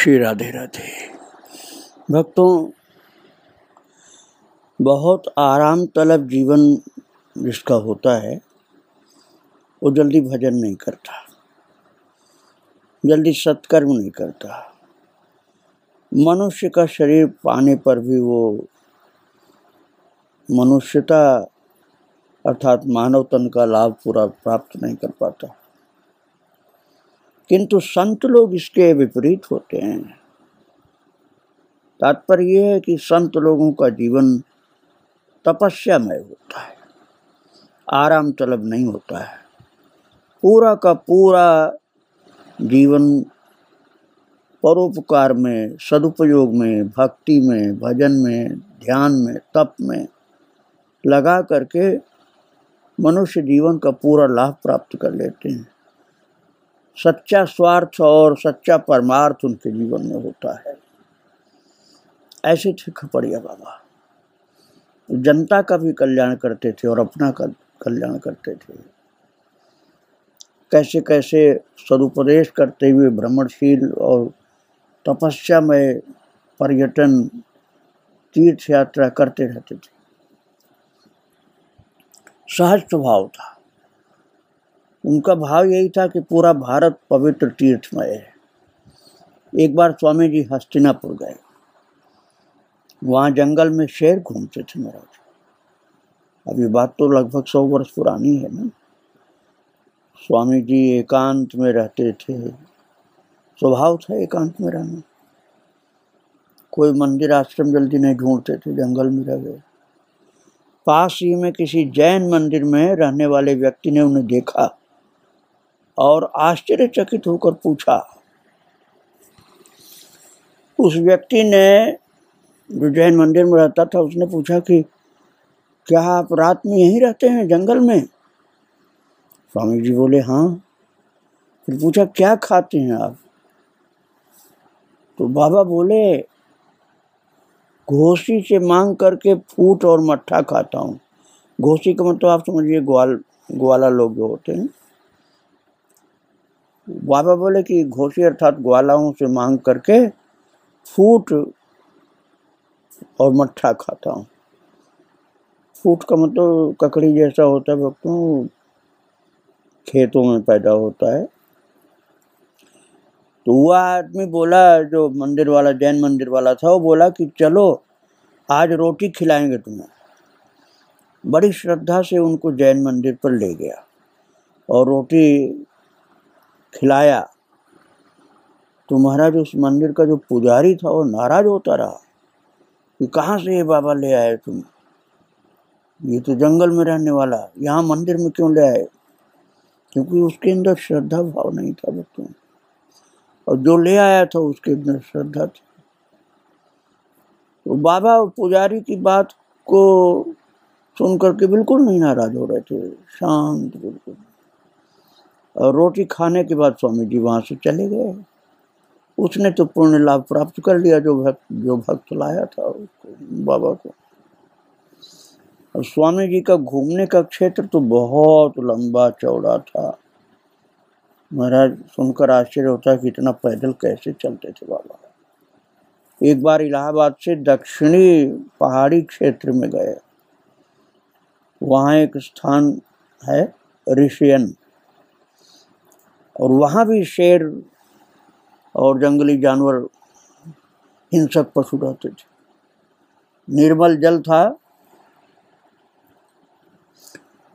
श्री राधे राधे। भक्तों, बहुत आराम तलब जीवन जिसका होता है वो जल्दी भजन नहीं करता, जल्दी सत्कर्म नहीं करता। मनुष्य का शरीर पाने पर भी वो मनुष्यता अर्थात मानव तन का लाभ पूरा प्राप्त नहीं कर पाता। किंतु संत लोग इसके विपरीत होते हैं। तात्पर्य यह है कि संत लोगों का जीवन तपस्यामय होता है, आराम तलब नहीं होता है। पूरा का पूरा जीवन परोपकार में, सदुपयोग में, भक्ति में, भजन में, ध्यान में, तप में लगा करके मनुष्य जीवन का पूरा लाभ प्राप्त कर लेते हैं। सच्चा स्वार्थ और सच्चा परमार्थ उनके जीवन में होता है। ऐसे थे खपड़िया बाबा, जनता का भी कल्याण करते थे और अपना का कल्याण करते थे। कैसे कैसे सदुपदेश करते हुए भ्रमणशील और तपस्या में पर्यटन तीर्थ यात्रा करते रहते थे। सहज स्वभाव था उनका। भाव यही था कि पूरा भारत पवित्र तीर्थमय है। एक बार स्वामी जी हस्तिनापुर गए। वहाँ जंगल में शेर घूमते थे महाराज। अभी बात तो लगभग 100 वर्ष पुरानी है ना। स्वामी जी एकांत में रहते थे, स्वभाव था एकांत में रहना। कोई मंदिर आश्रम जल्दी नहीं ढूंढते थे, जंगल में रह गए। पास ही में किसी जैन मंदिर में रहने वाले व्यक्ति ने उन्हें देखा और आश्चर्यचकित होकर पूछा। उस व्यक्ति ने, जो जैन मंदिर में रहता था, उसने पूछा कि क्या आप रात में यहीं रहते हैं जंगल में? स्वामी जी बोले हाँ। फिर पूछा क्या खाते हैं आप? तो बाबा बोले घोसी से मांग करके फूट और मट्ठा खाता हूँ। घोसी का मतलब आप समझिए ग्वाला लोग जो होते हैं। बाबा बोले कि घोसी अर्थात ग्वालाओं से मांग करके फूट और मट्ठा खाता हूँ। फूट का मतलब ककड़ी जैसा होता है भक्तों, खेतों में पैदा होता है। तो वह आदमी बोला, जो मंदिर वाला, जैन मंदिर वाला था, वो बोला कि चलो आज रोटी खिलाएंगे तुम्हें। बड़ी श्रद्धा से उनको जैन मंदिर पर ले गया और रोटी खिलाया। तो महाराज उस मंदिर का जो पुजारी था वो नाराज होता रहा कि कहाँ से ये बाबा ले आए तुम? ये तो जंगल में रहने वाला, यहाँ मंदिर में क्यों ले आए? क्योंकि उसके अंदर श्रद्धा भाव नहीं था भक्तों, और जो ले आया था उसके अंदर श्रद्धा थी। तो बाबा पुजारी की बात को सुन करके बिल्कुल नहीं नाराज हो रहे थे, शांत बिल्कुल। और रोटी खाने के बाद स्वामी जी वहाँ से चले गए। उसने तो पुण्य लाभ प्राप्त कर लिया जो भक्त लाया था उसको, बाबा को। और स्वामी जी का घूमने का क्षेत्र तो बहुत लंबा चौड़ा था। महाराज सुनकर आश्चर्य होता है कि इतना पैदल कैसे चलते थे बाबा। एक बार इलाहाबाद से दक्षिणी पहाड़ी क्षेत्र में गए। वहाँ एक स्थान है ऋषियन, और वहाँ भी शेर और जंगली जानवर, हिंसक पशु रहते थे। निर्मल जल था।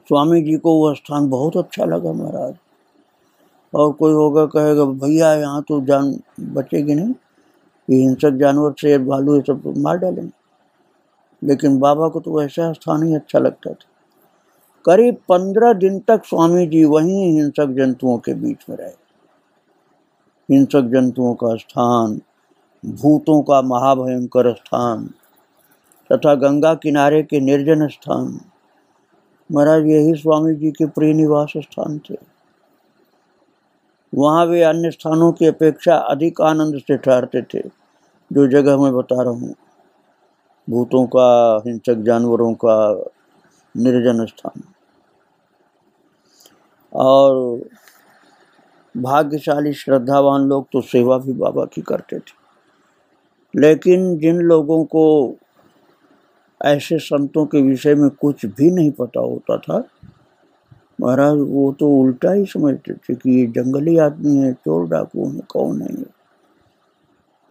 स्वामी जी को वह स्थान बहुत अच्छा लगा महाराज। और कोई होगा कहेगा भैया यहाँ तो जान बचेगी नहीं, ये हिंसक जानवर, शेर, भालू, ये सब मार डालेंगे। लेकिन बाबा को तो वैसा स्थान ही अच्छा लगता था। करीब 15 दिन तक स्वामी जी वहीं हिंसक जंतुओं के बीच में रहे। हिंसक जंतुओं का स्थान, भूतों का महाभयंकर स्थान तथा गंगा किनारे के निर्जन स्थान, महाराज यही स्वामी जी के प्रिय निवास स्थान थे। वहाँ वे अन्य स्थानों की अपेक्षा अधिक आनंद से ठहरते थे। जो जगह मैं बता रहा हूँ, भूतों का, हिंसक जानवरों का निर्जन स्थान। और भाग्यशाली श्रद्धावान लोग तो सेवा भी बाबा की करते थे, लेकिन जिन लोगों को ऐसे संतों के विषय में कुछ भी नहीं पता होता था, महाराज वो तो उल्टा ही समझते थे कि ये जंगली आदमी है, चोर डाकू है, कौन है ये।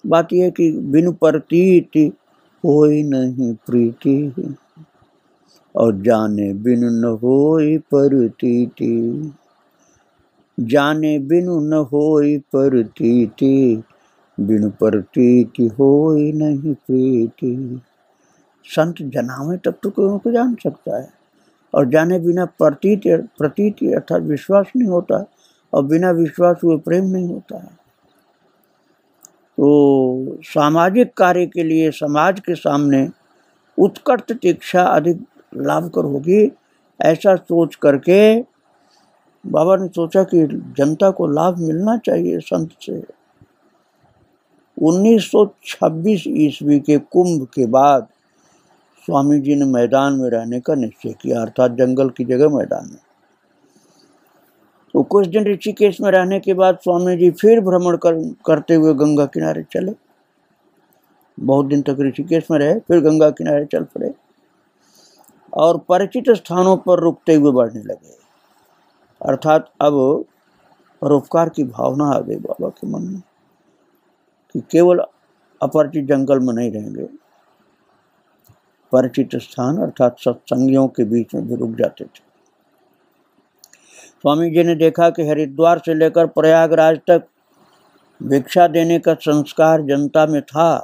बात यह कि बिनु प्रतीति होई नहीं प्रीति, और जाने बिनु न होई प्रतीति, जाने बिनु न होई प्रतीति, बिनु प्रतीति होई नहीं प्रीति। संत जनावे तब तो कोई को जान सकता है, और जाने बिना प्रतीति अर्थात विश्वास नहीं होता, और बिना विश्वास हुए प्रेम नहीं होता है। तो सामाजिक कार्य के लिए समाज के सामने उत्कट दीक्षा अधिक लाभकर होगी, ऐसा सोच करके बाबा ने सोचा कि जनता को लाभ मिलना चाहिए संत से। 1926 ईस्वी के कुंभ के बाद स्वामी जी ने मैदान में रहने का निश्चय किया, अर्थात जंगल की जगह मैदान में। तो कुछ दिन ऋषिकेश में रहने के बाद स्वामी जी फिर भ्रमण करते हुए गंगा किनारे चले। बहुत दिन तक ऋषिकेश में रहे, फिर गंगा किनारे चल पड़े और परिचित स्थानों पर रुकते हुए बढ़ने लगे। अर्थात अब परोपकार की भावना आ गई बाबा के मन में कि केवल अपरिचित जंगल में नहीं रहेंगे, परिचित स्थान अर्थात सत्संगियों के बीच में भी रुक जाते थे। स्वामी जी ने देखा कि हरिद्वार से लेकर प्रयागराज तक भिक्षा देने का संस्कार जनता में था,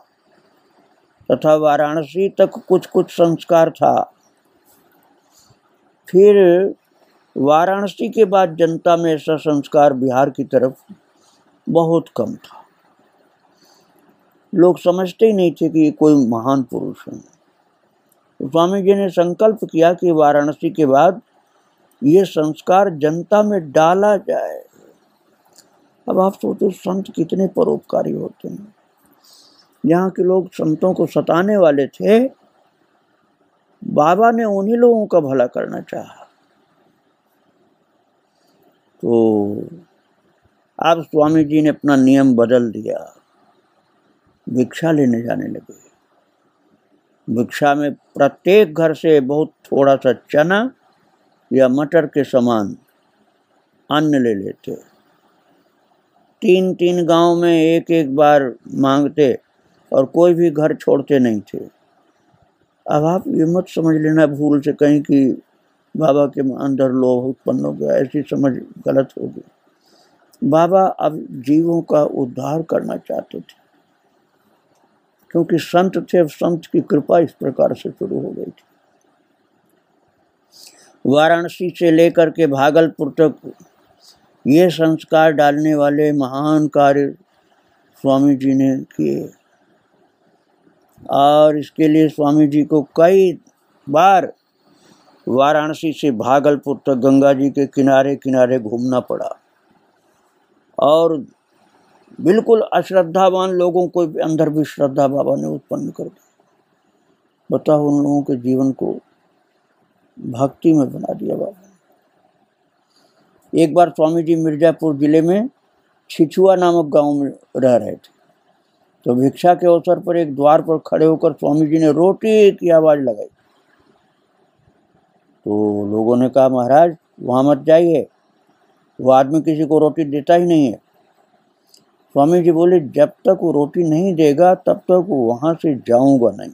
तथा वाराणसी तक कुछ कुछ संस्कार था। फिर वाराणसी के बाद जनता में ऐसा संस्कार बिहार की तरफ बहुत कम था। लोग समझते ही नहीं थे कि ये कोई महान पुरुष है। तो स्वामी जी ने संकल्प किया कि वाराणसी के बाद ये संस्कार जनता में डाला जाए। अब आप सोचो संत कितने परोपकारी होते हैं। यहाँ के लोग संतों को सताने वाले थे, बाबा ने उन्हीं लोगों का भला करना चाहा। तो अब स्वामी जी ने अपना नियम बदल दिया, भिक्षा लेने जाने लगे। भिक्षा में प्रत्येक घर से बहुत थोड़ा सा चना या मटर के समान अन्न ले लेते। 3-3 गांव में एक बार मांगते और कोई भी घर छोड़ते नहीं थे। अब आप ये मत समझ लेना भूल से कहीं कि बाबा के अंदर लोभ उत्पन्न हो गया, ऐसी समझ गलत होगी। बाबा अब जीवों का उद्धार करना चाहते थे, क्योंकि संत थे। संत की कृपा इस प्रकार से शुरू हो गई थी। वाराणसी से लेकर के भागलपुर तक ये संस्कार डालने वाले महान कार्य स्वामी जी ने किए, और इसके लिए स्वामी जी को कई बार वाराणसी से भागलपुर तक गंगा जी के किनारे किनारे घूमना पड़ा, और बिल्कुल अश्रद्धावान लोगों को अंदर भी श्रद्धा बाबा ने उत्पन्न कर दी। बताओ, उन लोगों के जीवन को भक्ति में बना दिया बाबा ने। एक बार स्वामी जी मिर्जापुर जिले में छिछुआ नामक गांव में रह रहे थे, तो भिक्षा के अवसर पर एक द्वार पर खड़े होकर स्वामी जी ने रोटी की आवाज लगाई। तो लोगों ने कहा, महाराज वहां मत जाइए, वो आदमी किसी को रोटी देता ही नहीं है। स्वामी जी बोले, जब तक वो रोटी नहीं देगा तब तक वहां से जाऊंगा नहीं।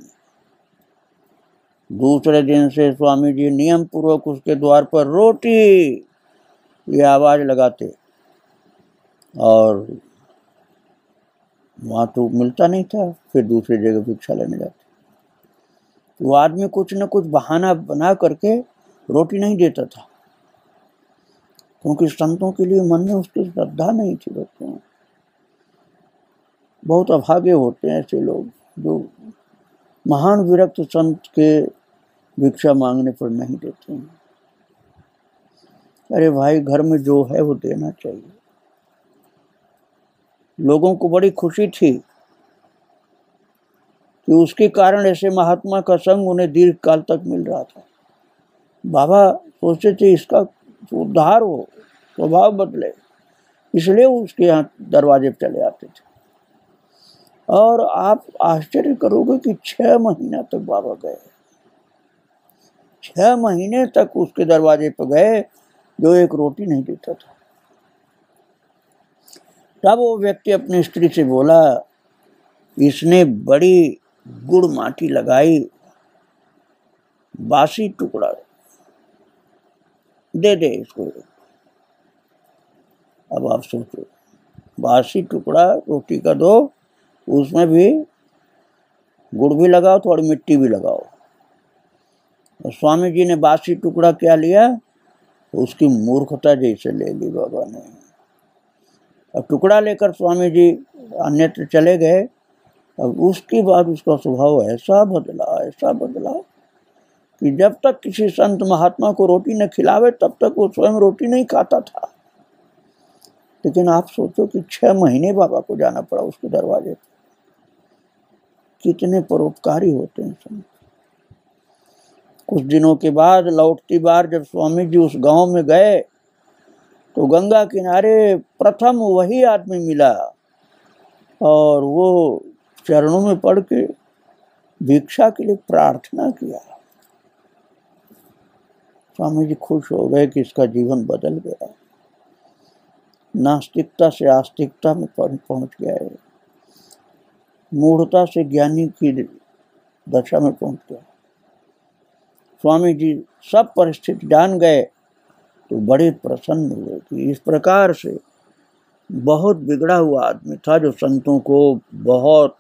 दूसरे दिन से स्वामी जी नियम पूर्वक उसके द्वार पर रोटी ये आवाज लगाते, और वहां तो मिलता नहीं था। फिर दूसरी जगह भिक्षा लेने जाते। वो आदमी कुछ न कुछ बहाना बना करके रोटी नहीं देता था, क्योंकि संतों के लिए मन में उसकी श्रद्धा नहीं थी। बच्चों, बहुत अभागे होते हैं ऐसे लोग जो महान विरक्त संत के भिक्षा मांगने पर नहीं देते हैं। अरे भाई, घर में जो है वो देना चाहिए। लोगों को बड़ी खुशी थी कि उसके कारण ऐसे महात्मा का संग उन्हें दीर्घ काल तक मिल रहा था। बाबा सोचते थे इसका उद्धार हो, स्वभाव बदले, इसलिए उसके यहाँ दरवाजे पर चले आते थे। और आप आश्चर्य करोगे कि 6 महीना तक बाबा गए, 6 महीने तक उसके दरवाजे पर गए, जो एक रोटी नहीं देता था। तब वो व्यक्ति अपनी स्त्री से बोला, इसने बड़ी गुड़ माटी लगाई, बासी टुकड़ा दे दे इसको। अब आप सोचो, बासी टुकड़ा रोटी का दो, उसमें भी गुड़ भी लगाओ, थोड़ी मिट्टी भी लगाओ। और स्वामी जी ने बासी टुकड़ा क्या लिया, उसकी मूर्खता जैसे ले ली बाबा ने। अब टुकड़ा लेकर स्वामी जी अन्यत्र चले गए। अब उसके बाद उसका स्वभाव ऐसा बदला कि जब तक किसी संत महात्मा को रोटी न खिलावे तब तक वो स्वयं रोटी नहीं खाता था। लेकिन आप सोचो कि 6 महीने बाबा को जाना पड़ा उसके दरवाजे पर। कितने परोपकारी होते हैं संत। कुछ दिनों के बाद लौटती बार जब स्वामी जी उस गांव में गए तो गंगा किनारे प्रथम वही आदमी मिला और वो चरणों में पड़ के भिक्षा के लिए प्रार्थना किया। स्वामी जी खुश हो गए कि इसका जीवन बदल गया, नास्तिकता से आस्तिकता में पहुंच गया है, मूढ़ता से ज्ञानी की दशा में पहुंच गया। स्वामी जी सब परिस्थिति जान गए तो बड़े प्रसन्न हुए कि इस प्रकार से बहुत बिगड़ा हुआ आदमी था जो संतों को बहुत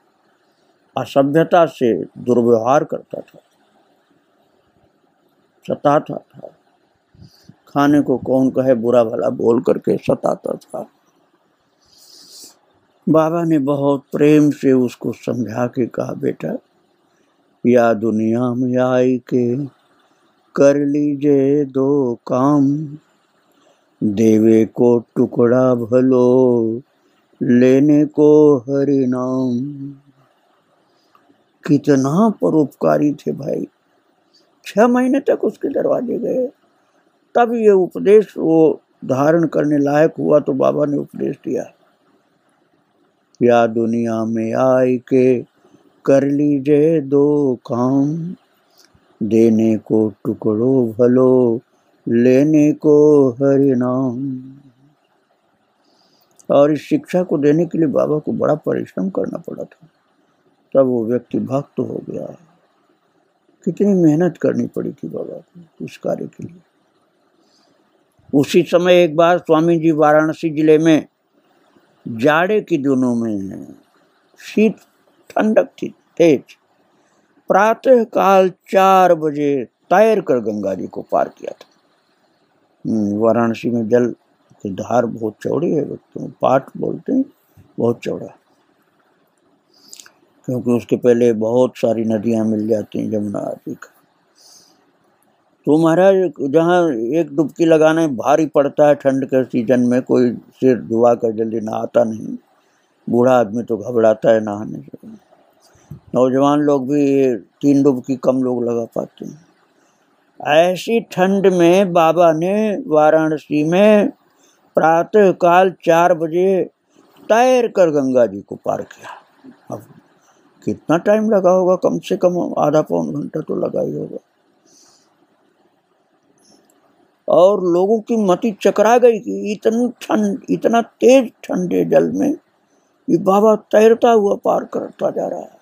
असभ्यता से दुर्व्यवहार करता था, सताता था, खाने को कौन कहे बुरा भला बोल करके सताता था। बाबा ने बहुत प्रेम से उसको समझा के कहा, बेटा या दुनिया में आई के कर लीजिए 2 काम, देवे को टुकड़ा भलो लेने को हरि नाम। कितना परोपकारी थे भाई। 6 महीने तक उसके दरवाजे गए, तब ये उपदेश वो धारण करने लायक हुआ तो बाबा ने उपदेश दिया, या दुनिया में आए के कर लीजिए 2 काम, देने को टुकड़ो भलो लेने को हरि नाम। और इस शिक्षा को देने के लिए बाबा को बड़ा परिश्रम करना पड़ा था, तब वो व्यक्ति भक्त हो गया। कितनी मेहनत करनी पड़ी थी बाबा को इस कार्य के लिए। उसी समय एक बार स्वामी जी वाराणसी जिले में जाड़े के दिनों में शीत ठंडक थी तेज, प्रातः काल 4 बजे तैर कर गंगा जी को पार किया था। वाराणसी में जल की धार बहुत चौड़ी है, तो पाट बोलते हैं, बहुत चौड़ा, क्योंकि उसके पहले बहुत सारी नदियां मिल जाती हैं यमुना आदि का। तो महाराज जहाँ एक डुबकी लगाने भारी पड़ता है ठंड के सीजन में, कोई सिर धुआ कर जल्दी नहाता नहीं, बूढ़ा आदमी तो घबराता है नहाने से, नौजवान लोग भी 3 डुबकी कम लोग लगा पाते हैं। ऐसी ठंड में बाबा ने वाराणसी में प्रातः काल 4 बजे तैर कर गंगा जी को पार किया। अब कितना टाइम लगा होगा, कम से कम आधा पौन घंटा तो लगा ही होगा। और लोगों की मति चकरा गई कि इतना तेज ठंडे जल में ये बाबा तैरता हुआ पार करता जा रहा है।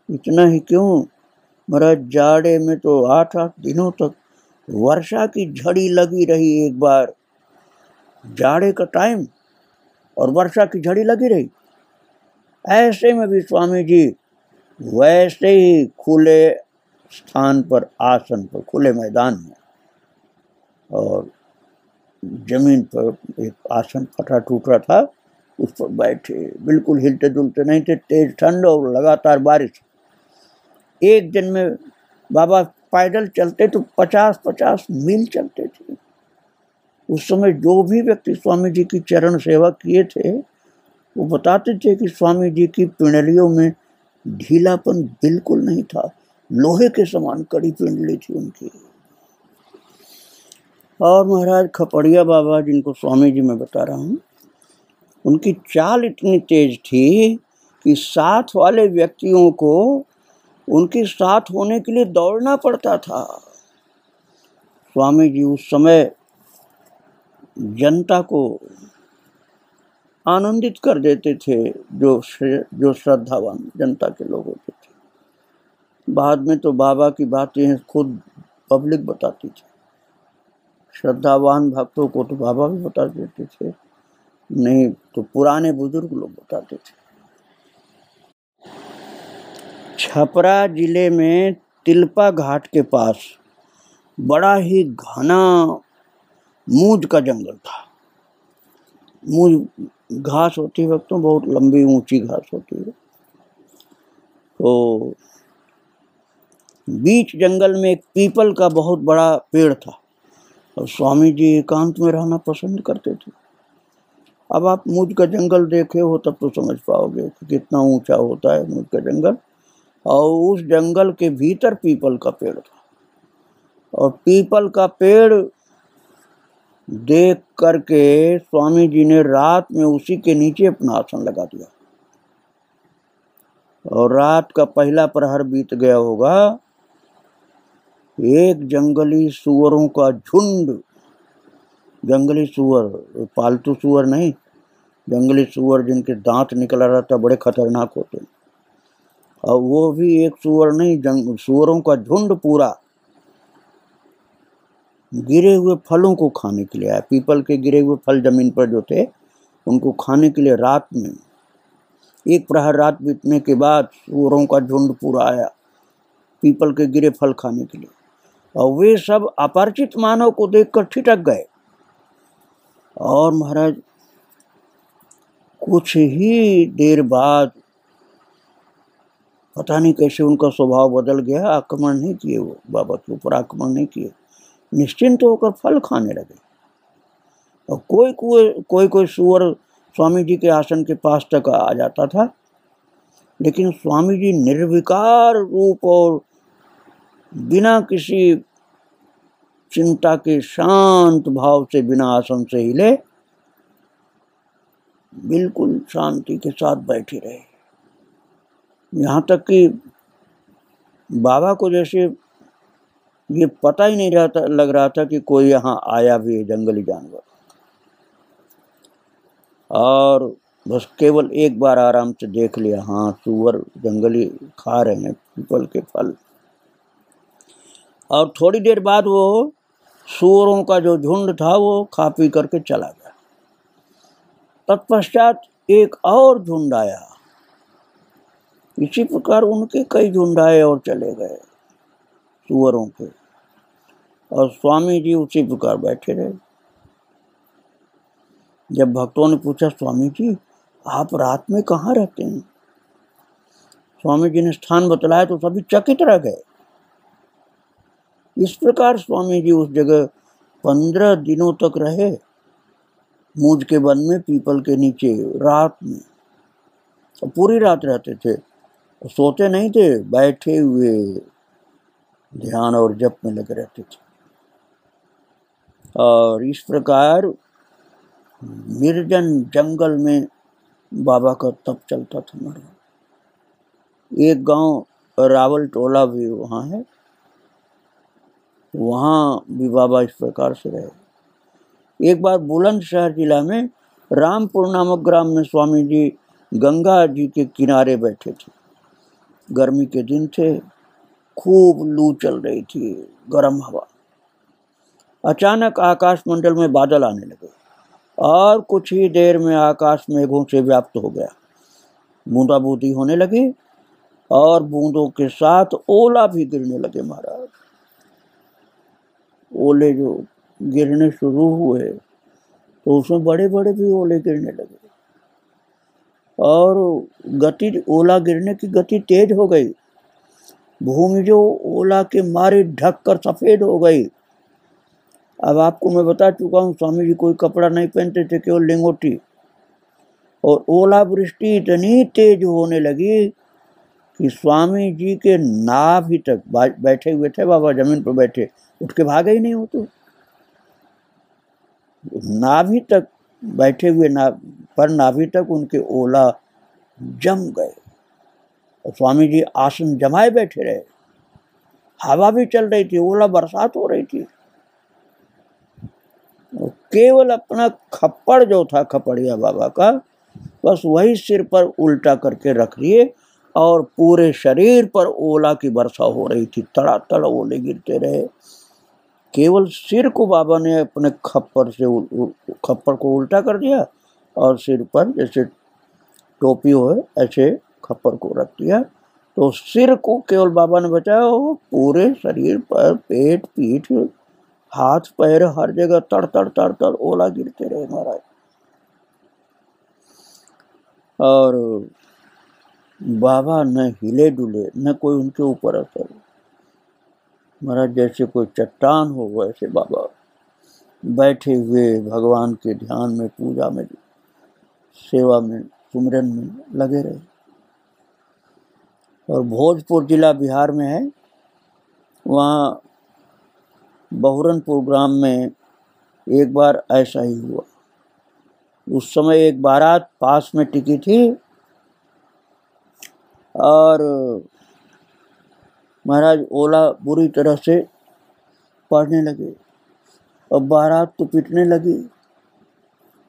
इतना ही क्यों महाराज, जाड़े में तो 8-8 दिनों तक वर्षा की झड़ी लगी रही। एक बार जाड़े का टाइम और वर्षा की झड़ी लगी रही। ऐसे में भी स्वामी जी वैसे ही खुले स्थान पर, आसन पर, खुले मैदान में, और जमीन पर एक आसन फटा टूटा था, उस पर बैठे, बिल्कुल हिलते डुलते नहीं थे। तेज ठंड और लगातार बारिश। एक दिन में बाबा पैदल चलते तो 50-50 मील चलते थे। उस समय जो भी व्यक्ति स्वामी जी की चरण सेवा किए थे वो बताते थे कि स्वामी जी की पिंडलियों में ढीलापन बिल्कुल नहीं था, लोहे के समान कड़ी पिंडली थी उनकी। और महाराज खपड़िया बाबा, जिनको स्वामी जी मैं बता रहा हूँ, उनकी चाल इतनी तेज थी कि साथ वाले व्यक्तियों को उनके साथ होने के लिए दौड़ना पड़ता था। स्वामी जी उस समय जनता को आनंदित कर देते थे, जो श्रद्धावान जनता के लोग होते थे। बाद में तो बाबा की बातें खुद पब्लिक बताती थी। श्रद्धावान भक्तों को तो बाबा भी बता देते थे, नहीं तो पुराने बुजुर्ग लोग बताते थे। छपरा जिले में तिलपा घाट के पास बड़ा ही घना मूज का जंगल था। मूज घास होती है तो बहुत लंबी ऊंची घास होती है। तो बीच जंगल में एक पीपल का बहुत बड़ा पेड़ था और स्वामी जी एकांत में रहना पसंद करते थे। अब आप मूज का जंगल देखे हो तब तो समझ पाओगे कि कितना ऊंचा होता है मूज का जंगल। और उस जंगल के भीतर पीपल का पेड़ था और पीपल का पेड़ देख करके स्वामी जी ने रात में उसी के नीचे अपना आसन लगा दिया। और रात का पहला प्रहर बीत गया होगा, एक जंगली सुअरों का झुंड, जंगली सुअर, पालतू सुअर नहीं, जंगली सुअर जिनके दांत निकला रहता, बड़े खतरनाक होते हैं। और वो भी एक सुअर नहीं, सुअरों का झुंड पूरा गिरे हुए फलों को खाने के लिए आया। पीपल के गिरे हुए फल जमीन पर जो थे उनको खाने के लिए रात में, एक प्रहर रात बीतने के बाद सुअरों का झुंड पूरा आया पीपल के गिरे फल खाने के लिए। और वे सब अपरिचित मानव को देखकर ठिठक गए। और महाराज कुछ ही देर बाद पता नहीं कैसे उनका स्वभाव बदल गया। आक्रमण नहीं किए, वो बाबा के ऊपर आक्रमण नहीं किए, निश्चिंत होकर फल खाने लगे। और कोई सुअर स्वामी जी के आसन के पास तक आ जाता था, लेकिन स्वामी जी निर्विकार रूप और बिना किसी चिंता के शांत भाव से बिना आसन से हिले बिल्कुल शांति के साथ बैठे रहे। यहाँ तक कि बाबा को जैसे ये पता ही नहीं लग रहा था कि कोई यहाँ आया भी है जंगली जानवर। और बस केवल एक बार आराम से देख लिया, हाँ सुअर जंगली खा रहे हैं पीपल के फल। और थोड़ी देर बाद वो सुअरों का जो झुंड था वो खा पी करके चला गया। तत्पश्चात एक और झुंड आया। इसी प्रकार उनके कई झुंड आए और चले गए सुअरों के। और स्वामी जी उसी प्रकार बैठे रहे। जब भक्तों ने पूछा, स्वामी जी आप रात में कहाँ रहते हैं? स्वामी जी ने स्थान बतलाया तो सभी चकित रह गए। इस प्रकार स्वामी जी उस जगह 15 दिनों तक रहे, मूज के वन में पीपल के नीचे रात में। और पूरी रात रहते थे, सोते नहीं थे, बैठे हुए ध्यान और जप में लगे रहते थे। और इस प्रकार निर्जन जंगल में बाबा का तप चलता था महाराज। एक गांव रावल टोला भी वहाँ है, वहाँ भी बाबा इस प्रकार से रहे। एक बार बुलंदशहर जिला में रामपुर नामक ग्राम में स्वामी जी गंगा जी के किनारे बैठे थे। गर्मी के दिन थे, खूब लू चल रही थी, गर्म हवा। अचानक आकाश मंडल में बादल आने लगे और कुछ ही देर में आकाश मेघों से व्याप्त हो गया। बूंदाबूंदी होने लगी और बूंदों के साथ ओला भी गिरने लगे महाराज। ओले जो गिरने शुरू हुए तो उसमें बड़े बड़े भी ओले गिरने लगे और ओला गिरने की गति तेज हो गई। भूमि जो ओला के मारे ढककर सफेद हो गई। अब आपको मैं बता चुका हूँ, स्वामी जी कोई कपड़ा नहीं पहनते थे, केवल लिंगोटी। और ओला वृष्टि इतनी तेज होने लगी कि स्वामी जी के नाभि तक, बैठे हुए थे बाबा जमीन पर बैठे, उठ के भागे ही नहीं हो तो। नाभि तक बैठे हुए, नाभि तक उनके ओला जम गए। और स्वामी जी आसन जमाए बैठे रहे, हवा भी चल रही थी, ओला बरसात हो रही थी। केवल अपना खप्पड़ जो था खपड़िया बाबा का, बस वही सिर पर उल्टा करके रख लिए और पूरे शरीर पर ओला की वर्षा हो रही थी, तड़ातड़ ओले गिरते रहे। केवल सिर को बाबा ने अपने खप्पड़ को उल्टा कर दिया और सिर पर जैसे टोपी हो ऐसे खप्पड़ को रख दिया, तो सिर को केवल बाबा ने बचाया। पूरे शरीर पर, पेट, पीठ, हाथ पैर, हर जगह तड़ तड़ तड़ तड़ ओला गिरते रहे महाराज। और बाबा न हिले डुले, न कोई उनके ऊपर असर। महाराज जैसे कोई चट्टान हो वैसे बाबा बैठे हुए भगवान के ध्यान में, पूजा में, सेवा में, सुमिरन में लगे रहे। और भोजपुर जिला बिहार में है, वहाँ बहुरनपुर ग्राम में एक बार ऐसा ही हुआ। उस समय एक बारात पास में टिकी थी और महाराज ओला बुरी तरह से पड़ने लगे और बारात तो पिटने लगी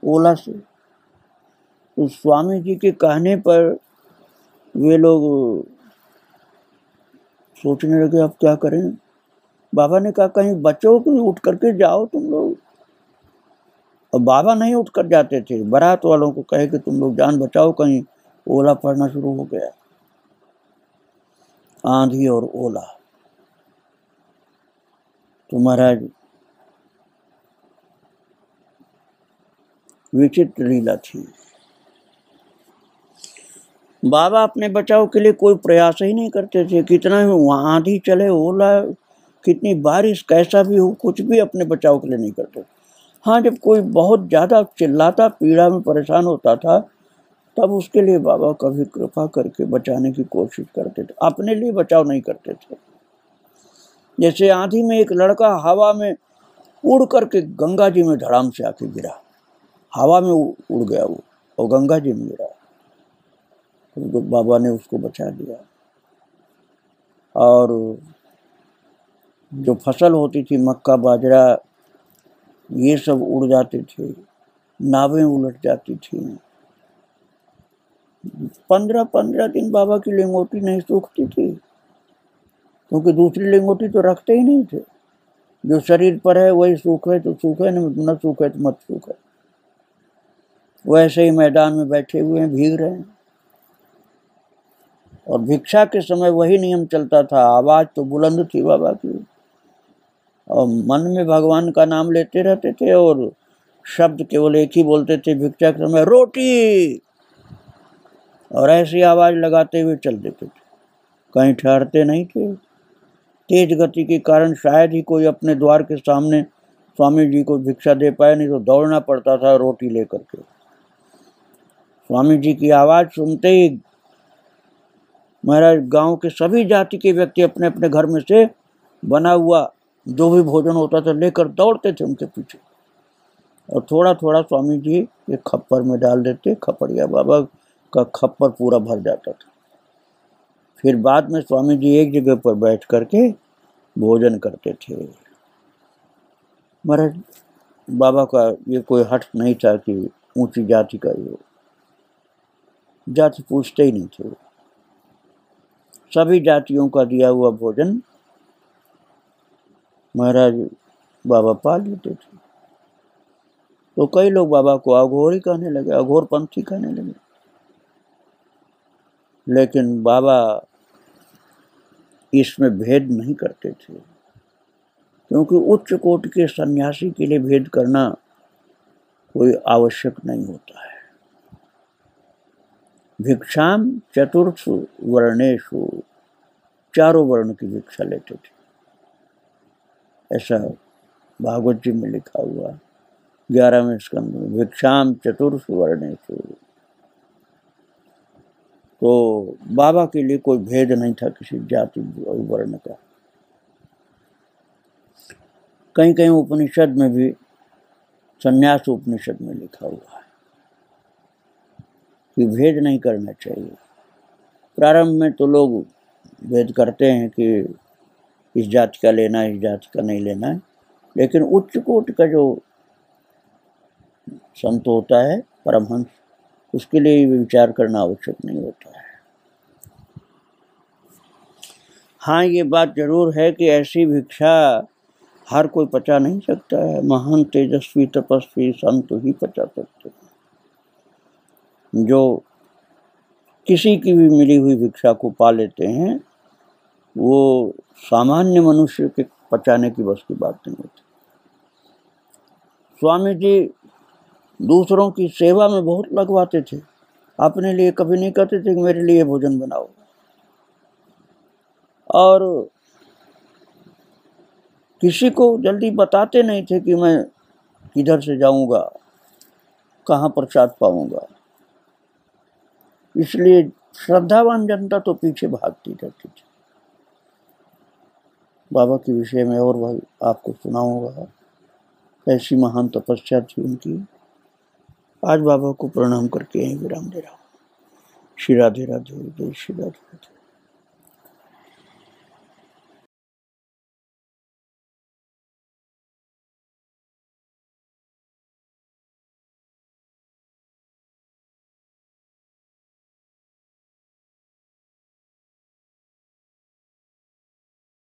ओला से। तो स्वामी जी के कहने पर वे लोग सोचने लगे अब क्या करें। बाबा ने कहा कहीं बचो कि उठ करके जाओ तुम लोग। और बाबा नहीं उठ कर जाते थे, बारात वालों को कहे कि तुम लोग जान बचाओ, कहीं ओला पड़ना शुरू हो गया। आंधी और ओला। तो महाराज विचित्र लीला थी। बाबा अपने बचाव के लिए कोई प्रयास ही नहीं करते थे। कितना वहाँ आंधी चले, ओला, कितनी बारिश, कैसा भी हो, कुछ भी अपने बचाव के लिए नहीं करते। हाँ, जब कोई बहुत ज़्यादा चिल्लाता, पीड़ा में परेशान होता था, तब उसके लिए बाबा कभी कृपा करके बचाने की कोशिश करते थे, अपने लिए बचाव नहीं करते थे। जैसे आंधी में एक लड़का हवा में उड़ करके गंगा जी में धड़ाम से आके गिरा, हवा में उड़ गया वो और गंगा जी में गिरा, तो बाबा ने उसको बचा दिया। और जो फसल होती थी, मक्का, बाजरा, ये सब उड़ जाते थे, नावें उलट जाती थी। 15-15 दिन बाबा की लिंगोटी नहीं सूखती थी, क्योंकि दूसरी लिंगोटी तो रखते ही नहीं थे। जो शरीर पर है वही सूखे तो सूखे, न सूखे तो मत सूखे। वैसे ही मैदान में बैठे हुए हैं, भीग रहे हैं। और भिक्षा के समय वही नियम चलता था, आवाज तो बुलंद थी बाबा की, और मन में भगवान का नाम लेते रहते थे और शब्द केवल एक ही बोलते थे भिक्षा के समय, रोटी। और ऐसी आवाज लगाते हुए चल देते थे, कहीं ठहरते नहीं थे। तेज गति के कारण शायद ही कोई अपने द्वार के सामने स्वामी जी को भिक्षा दे पाए, नहीं तो दौड़ना पड़ता था रोटी लेकर के। स्वामी जी की आवाज सुनते ही महाराज गांव के सभी जाति के व्यक्ति अपने अपने घर में से बना हुआ जो भी भोजन होता था लेकर दौड़ते थे उनके पीछे, और थोड़ा थोड़ा स्वामी जी एक खप्पर में डाल देते। खपड़िया बाबा का खप्पर पूरा भर जाता था। फिर बाद में स्वामी जी एक जगह पर बैठ करके भोजन करते थे। महाराज बाबा का ये कोई हट नहीं था कि ऊंची जाति का ही हो, जाति पूछते ही नहीं थे। सभी जातियों का दिया हुआ भोजन महाराज बाबा पा लेते थे। तो कई लोग बाबा को अघोरी कहने लगे, अघोरपंथी कहने लगे। लेकिन बाबा इसमें भेद नहीं करते थे, क्योंकि उच्च कोटि के सन्यासी के लिए भेद करना कोई आवश्यक नहीं होता है। भिक्षाम चतुर्षु वर्णेषु, चारों वर्ण की भिक्षा लेते थे, ऐसा भागवत जी में लिखा हुआ 11वें स्कंद में, भिक्षाम चतुर्षु वर्णेषु। तो बाबा के लिए कोई भेद नहीं था किसी जाति और वर्ण का। कहीं कहीं उपनिषद में भी संन्यास उपनिषद में लिखा हुआ है कि भेद नहीं करना चाहिए। प्रारंभ में तो लोग भेद करते हैं कि इस जाति का लेना है, इस जाति का नहीं लेना है, लेकिन उच्च कोटि का जो संत होता है परमहंस, उसके लिए विचार करना आवश्यक नहीं होता है। हाँ, ये बात जरूर है कि ऐसी भिक्षा हर कोई पचा नहीं सकता है। महान तेजस्वी तपस्वी संत ही पचा सकते हैं। जो किसी की भी मिली हुई भिक्षा को पा लेते हैं, वो सामान्य मनुष्य के पचाने की बस की बात नहीं होती। स्वामी जी दूसरों की सेवा में बहुत लगवाते थे, अपने लिए कभी नहीं कहते थे कि मेरे लिए भोजन बनाओ। और किसी को जल्दी बताते नहीं थे कि मैं किधर से जाऊंगा, कहाँ प्रसाद पाऊंगा। इसलिए श्रद्धावान जनता तो पीछे भागती रहती थी। बाबा के विषय में और भाई आपको सुनाऊंगा, ऐसी महान तपस्या थी उनकी। आज बाबा को प्रणाम करके यहीं विराम दे रहा हूँ। श्री राधे राधे, जय श्री राधे राधे।